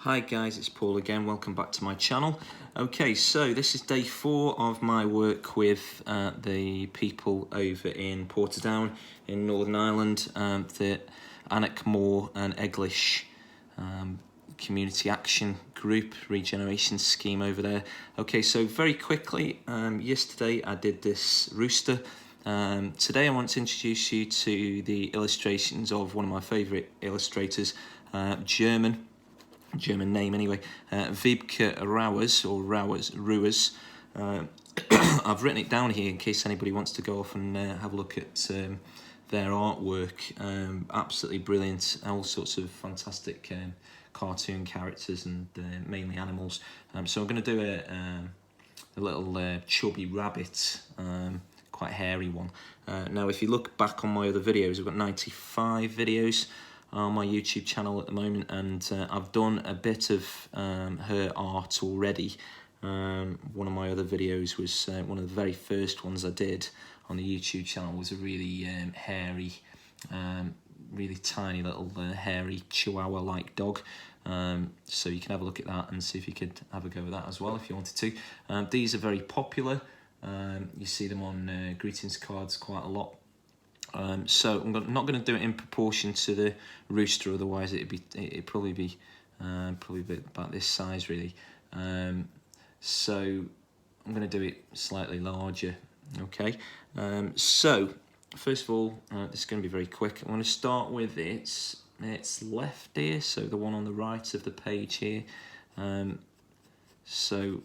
Hi guys, it's Paul again, welcome back to my channel. Okay, so this is day 4 of my work with the people over in Portadown in Northern Ireland, the Annaghmore and Eglish community action group, Regeneration scheme over there. Okay, so very quickly, yesterday I did this rooster. Today I want to introduce you to the illustrations of one of my favourite illustrators, German name anyway, Wiebke Rauers or Rauers. I've written it down here in case anybody wants to go off and have a look at their artwork. Absolutely brilliant, all sorts of fantastic cartoon characters and mainly animals. So I'm going to do a little chubby rabbit, quite hairy one. Now if you look back on my other videos, I've got 95 videos on my YouTube channel at the moment, and I've done a bit of her art already. One of my other videos was one of the very first ones I did on the YouTube channel, was a really hairy, really tiny little hairy chihuahua-like dog. So you can have a look at that and see if you could have a go with that as well if you wanted to. These are very popular. You see them on greetings cards quite a lot. So I'm not going to do it in proportion to the rooster, otherwise it'd probably be about this size really. So I'm going to do it slightly larger. Okay. So first of all, this is going to be very quick. I'm going to start with its left ear, so the one on the right of the page here. So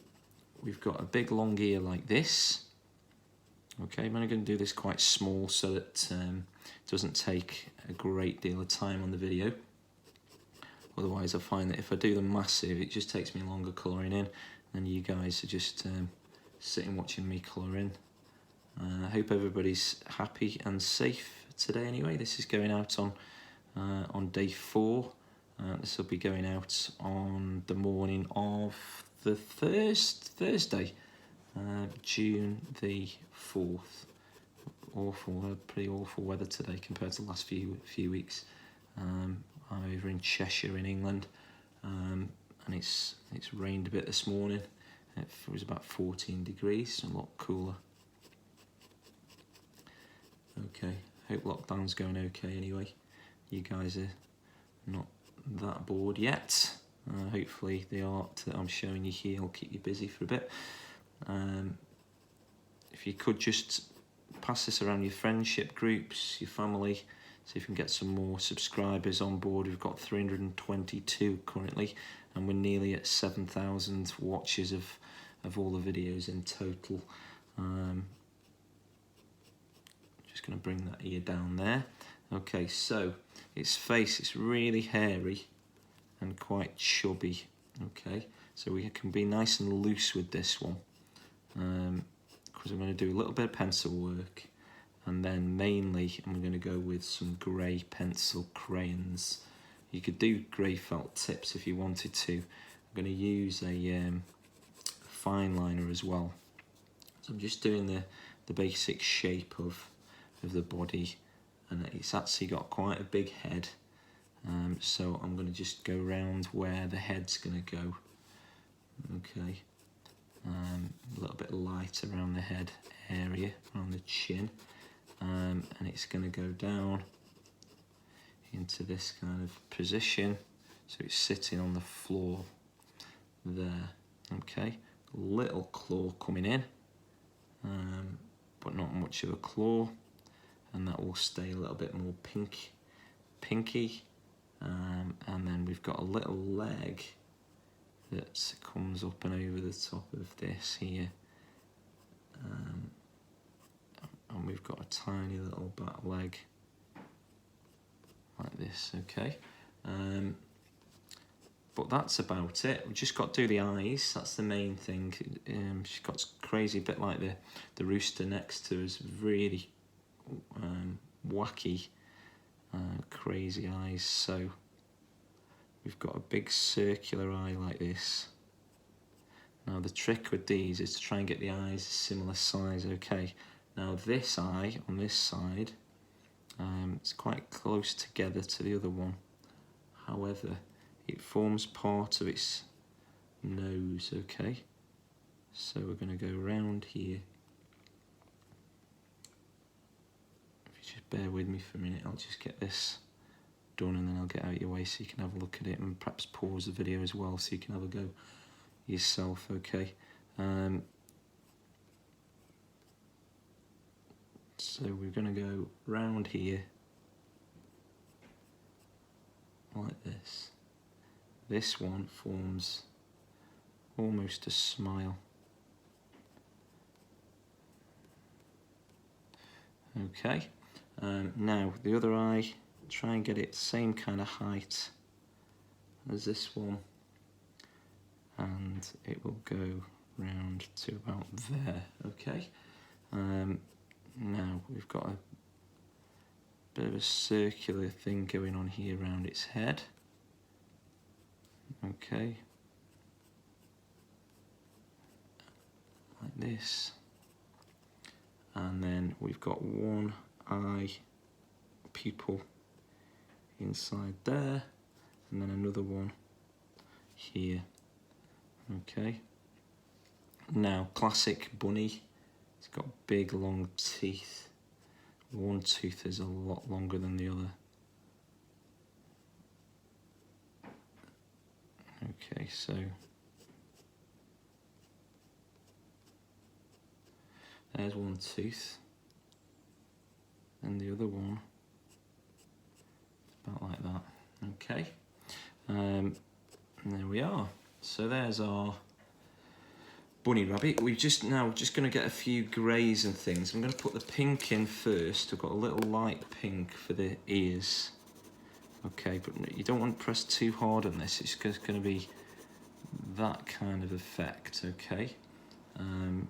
we've got a big long ear like this. Okay, I'm only going to do this quite small so that it doesn't take a great deal of time on the video. Otherwise I find that if I do them massive, it just takes me longer colouring in, and you guys are just sitting watching me colour in. I hope everybody's happy and safe today anyway. This is going out on day 4. This will be going out on the morning of the Thursday. June the 4th. Pretty awful weather today compared to the last few weeks. I'm over in Cheshire in England, and it's rained a bit this morning. It was about 14 degrees, a lot cooler. Okay, hope lockdown's going okay anyway. You guys are not that bored yet. Hopefully the art that I'm showing you here will keep you busy for a bit. If you could just pass this around your friendship groups, your family, see if you can get some more subscribers on board. We've got 322 currently, and we're nearly at 7,000 watches of all the videos in total. Just going to bring that ear down there. Okay, so its face, it's really hairy and quite chubby. Okay, so we can be nice and loose with this one. Because I'm going to do a little bit of pencil work, and then mainly I'm going to go with some grey pencil crayons. You could do grey felt tips if you wanted to. I'm going to use a fine liner as well. So I'm just doing the basic shape of the body, and it's actually got quite a big head. So I'm going to just go around where the head's going to go. Okay. A little bit light around the head area, around the chin, and it's going to go down into this kind of position, so it's sitting on the floor there. Okay, little claw coming in, but not much of a claw, and that will stay a little bit more pinky, and then we've got a little leg that comes up and over the top of this here, and we've got a tiny little back leg like this. Okay, but that's about it. We've just got to do the eyes, that's the main thing. She's got crazy, a bit like the rooster next to us, really wacky, crazy eyes. So we've got a big circular eye like this. Now the trick with these is to try and get the eyes a similar size. Okay, now this eye on this side, it's quite close together to the other one. However, it forms part of its nose, okay? So we're going to go round here. If you just bear with me for a minute, I'll just get this done and then I'll get out your way so you can have a look at it, and perhaps pause the video as well so you can have a go yourself, okay? So we're going to go round here like this. This one forms almost a smile. Okay, now the other eye, try and get it same kind of height as this one, and it will go round to about there, okay? Now we've got a bit of a circular thing going on here around its head, okay, like this, and then we've got one eye pupil inside there, and then another one here, okay. Now, classic bunny, it's got big long teeth. One tooth is a lot longer than the other. Okay, so there's one tooth, and the other one about like that. Okay, and there we are. So there's our bunny rabbit. We're just going to get a few greys and things. I'm going to put the pink in first. I've got a little light pink for the ears. Okay, but you don't want to press too hard on this. It's just going to be that kind of effect, okay? And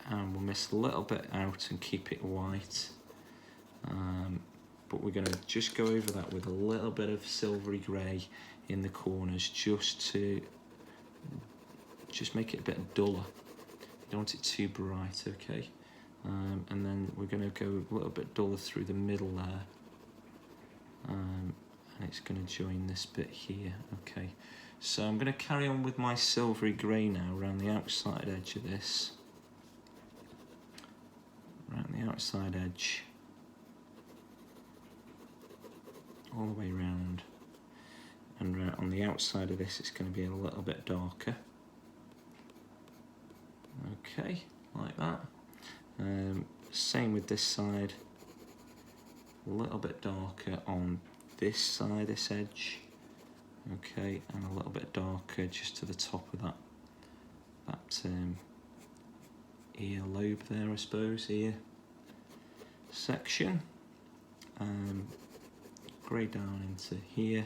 we'll miss a little bit out and keep it white. But we're going to just go over that with a little bit of silvery grey in the corners, just make it a bit duller. You don't want it too bright, okay? And then we're going to go a little bit duller through the middle there. And it's going to join this bit here, okay? So I'm going to carry on with my silvery grey now around the outside edge of this. Around the outside edge. All the way round. And on the outside of this it's going to be a little bit darker. Okay, like that. Same with this side. A little bit darker on this side, this edge. Okay, and a little bit darker just to the top of that ear lobe there, I suppose, ear section. Grey down into here.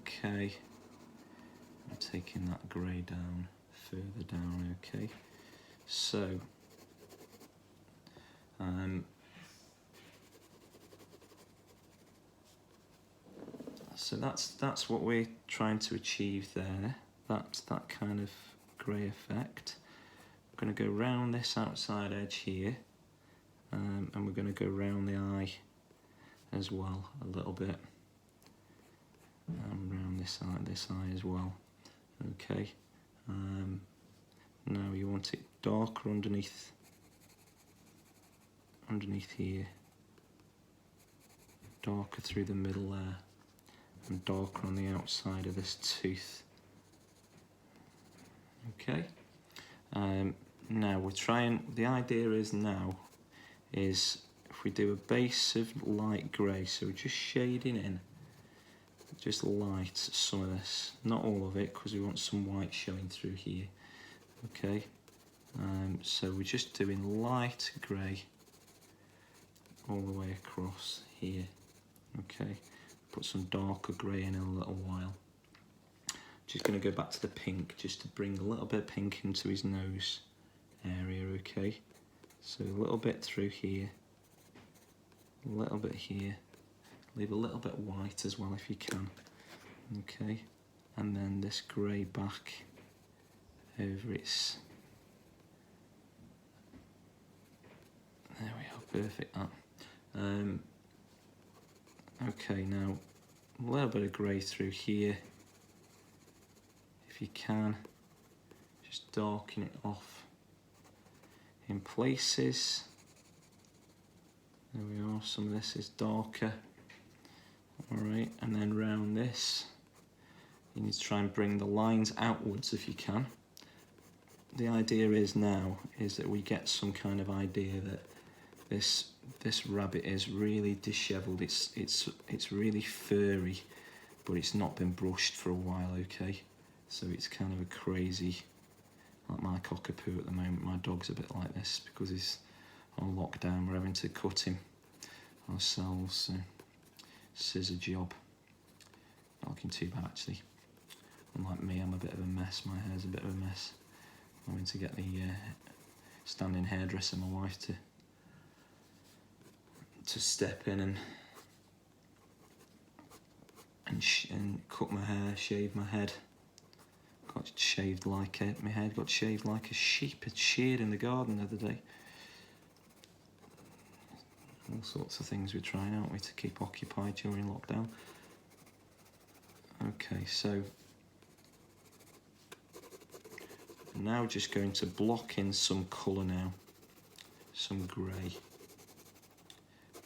Okay, I'm taking that grey down, further down, okay. So that's what we're trying to achieve there. That's that kind of grey effect. I'm going to go round this outside edge here, and we're going to go round the eye as well a little bit, and round this eye as well. Okay. Now you want it darker underneath here, darker through the middle there, and darker on the outside of this tooth. Okay. Now we're trying. The idea is if we do a base of light grey, so we're just shading in, just light some of this, not all of it, because we want some white showing through here. Okay. So we're just doing light grey all the way across here. Okay. Put some darker grey in a little while. Just going to go back to the pink just to bring a little bit of pink into his nose area, okay? So a little bit through here, a little bit here, leave a little bit white as well if you can, okay? And then this grey back over its, there we are, perfect that. Okay, now a little bit of grey through here. If you can, just darken it off in places. There we are, some of this is darker. Alright, and then round this, you need to try and bring the lines outwards if you can. The idea is that we get some kind of idea that this rabbit is really dishevelled. It's really furry, but it's not been brushed for a while, okay? So it's kind of a crazy, like my cockapoo at the moment. My dog's a bit like this because he's on lockdown. We're having to cut him ourselves, so scissor job. Not looking too bad actually. Unlike me, I'm a bit of a mess. My hair's a bit of a mess. I'm going to get the standing hairdresser, my wife, to step in and cut my hair, shave my head. Got shaved like my head got shaved like a sheep. It's sheared in the garden the other day. All sorts of things we're trying, aren't we, to keep occupied during lockdown. Okay, so I'm now just going to block in some colour now, some grey.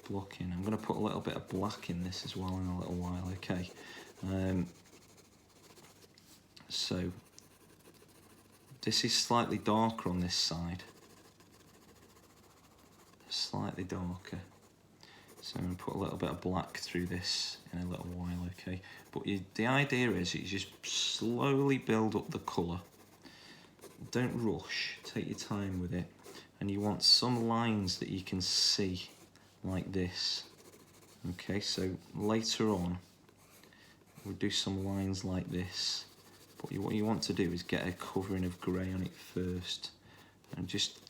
Block in. I'm going to put a little bit of black in this as well in a little while, okay. So this is slightly darker on this side, slightly darker. So I'm going to put a little bit of black through this in a little while, okay. But the idea is that you just slowly build up the colour. Don't rush, take your time with it. And you want some lines that you can see like this. Okay, so later on we'll do some lines like this. But what you want to do is get a covering of grey on it first. I'm just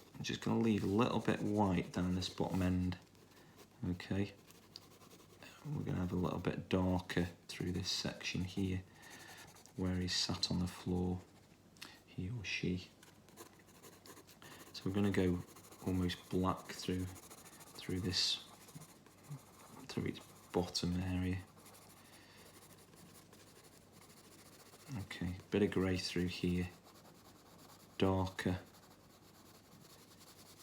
going to leave a little bit white down this bottom end. Okay, we're going to have a little bit darker through this section here where he's sat on the floor, he or she. So we're going to go almost black through its bottom area. Okay, bit of grey through here, darker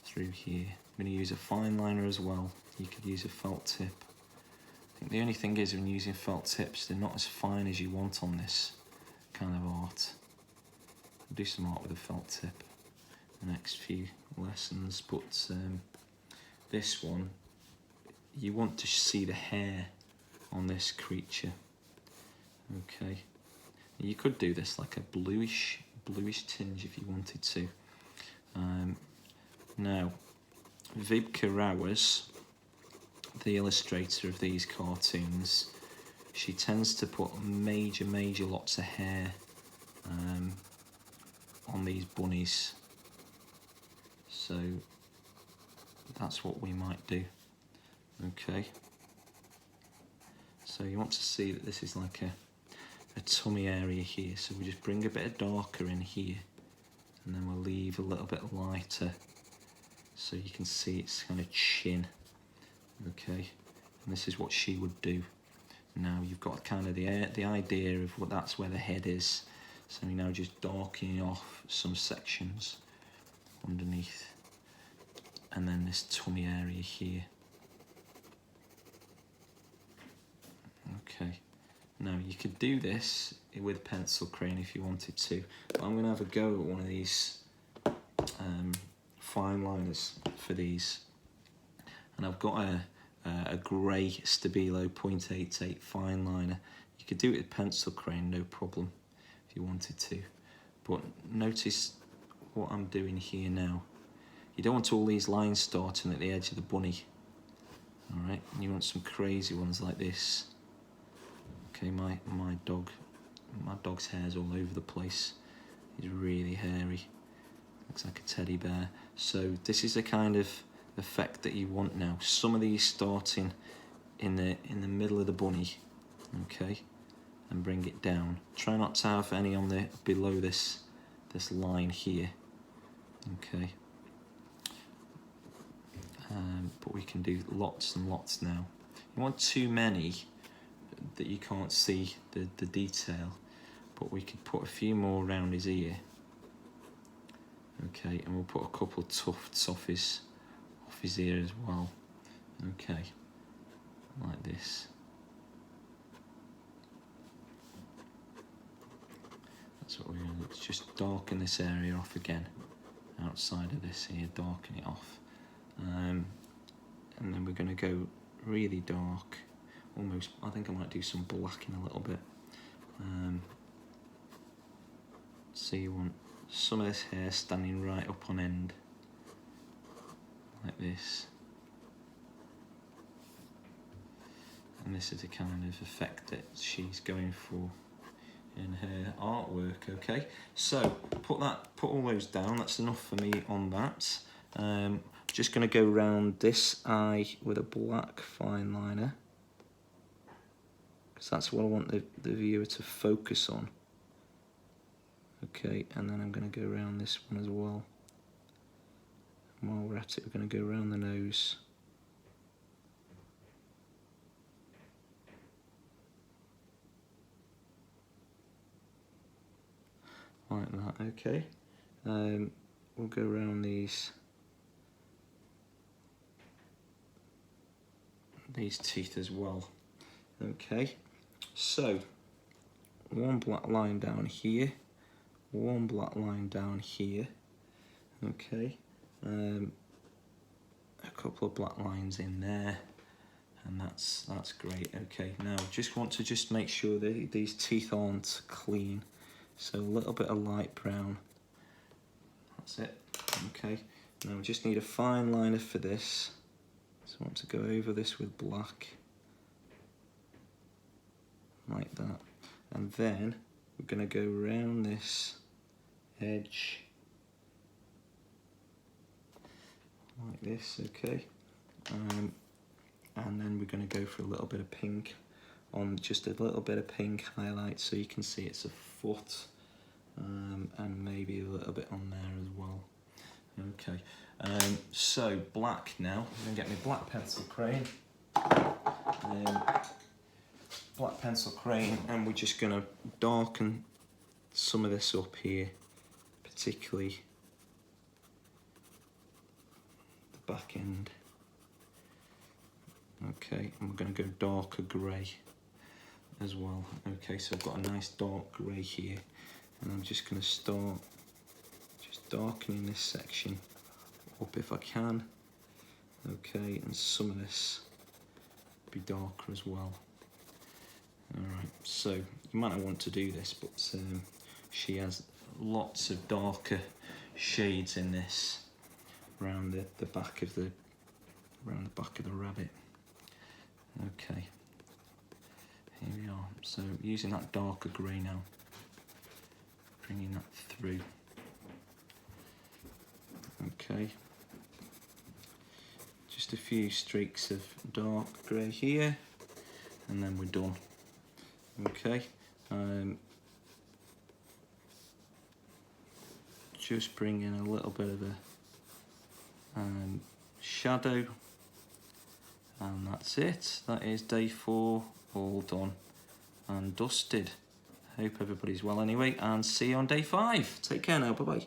through here. I'm going to use a fine liner as well. You could use a felt tip. I think the only thing is when using felt tips, they're not as fine as you want on this kind of art. I'll do some art with a felt tip in the next few lessons, but this one, you want to see the hair on this creature. Okay, you could do this like a bluish tinge if you wanted to. Now, Wiebke Rauers, the illustrator of these cartoons, she tends to put major lots of hair on these bunnies. So that's what we might do. Okay. So you want to see that this is like a tummy area here. So we just bring a bit of darker in here, and then we'll leave a little bit lighter so you can see its kind of chin. Okay, and this is what she would do. Now you've got kind of the idea of what that's where the head is. So we're now just darkening off some sections underneath, and then this tummy area here. Okay, now you could do this with pencil crayon if you wanted to, but I'm going to have a go at one of these fine liners for these, and I've got a grey Stabilo 0.88 fine liner. You could do it with pencil crayon, no problem, if you wanted to. But notice what I'm doing here now. You don't want all these lines starting at the edge of the bunny. Alright, and you want some crazy ones like this. Okay, my dog's hair's all over the place. He's really hairy. Looks like a teddy bear. So this is the kind of effect that you want now. Some of these starting in the middle of the bunny, okay, and bring it down. Try not to have any on the below this line here, okay. But we can do lots and lots now. You want too many, that you can't see the detail, but we could put a few more around his ear. Okay, and we'll put a couple of tufts off his ear as well. Okay, like this. That's what we're going to just darken this area off again. Outside of this here, darken it off. And then we're going to go really dark. Almost, I think I might do some black in a little bit. So you want some of this hair standing right up on end, like this. And this is the kind of effect that she's going for in her artwork. Okay, so put all those down. That's enough for me on that. Just going to go around this eye with a black fine liner, because that's what I want the viewer to focus on. Okay, and then I'm going to go around this one as well. And while we're at it, we're going to go around the nose. Like that, okay. We'll go around these teeth as well. Okay, so one black line down here, one black line down here. Okay, a couple of black lines in there, and that's great. Okay, now just want to make sure that these teeth aren't clean, so a little bit of light brown. That's it. Okay, now we just need a fine liner for this, so I want to go over this with black like that, and then we're going to go around this edge like this. Okay, and then we're going to go for a little bit of pink on, just a little bit of pink highlight, so you can see it's a foot, and maybe a little bit on there as well. Okay, so black now. I'm going to get my black pencil crayon. Black pencil crayon, and we're just going to darken some of this up here, particularly the back end. Okay, and we're going to go darker grey as well. Okay, so I've got a nice dark grey here, and I'm just going to start just darkening this section up if I can. Okay, and some of this will be darker as well. Alright, so you might not want to do this, but she has lots of darker shades in this around the back of the rabbit. Okay, here we are. So using that darker grey now, bringing that through. Okay, just a few streaks of dark grey here, and then we're done. Okay, just bring in a little bit of a shadow, and that's it. That is day 4 all done and dusted. Hope everybody's well anyway, and see you on day 5. Take care now, bye bye.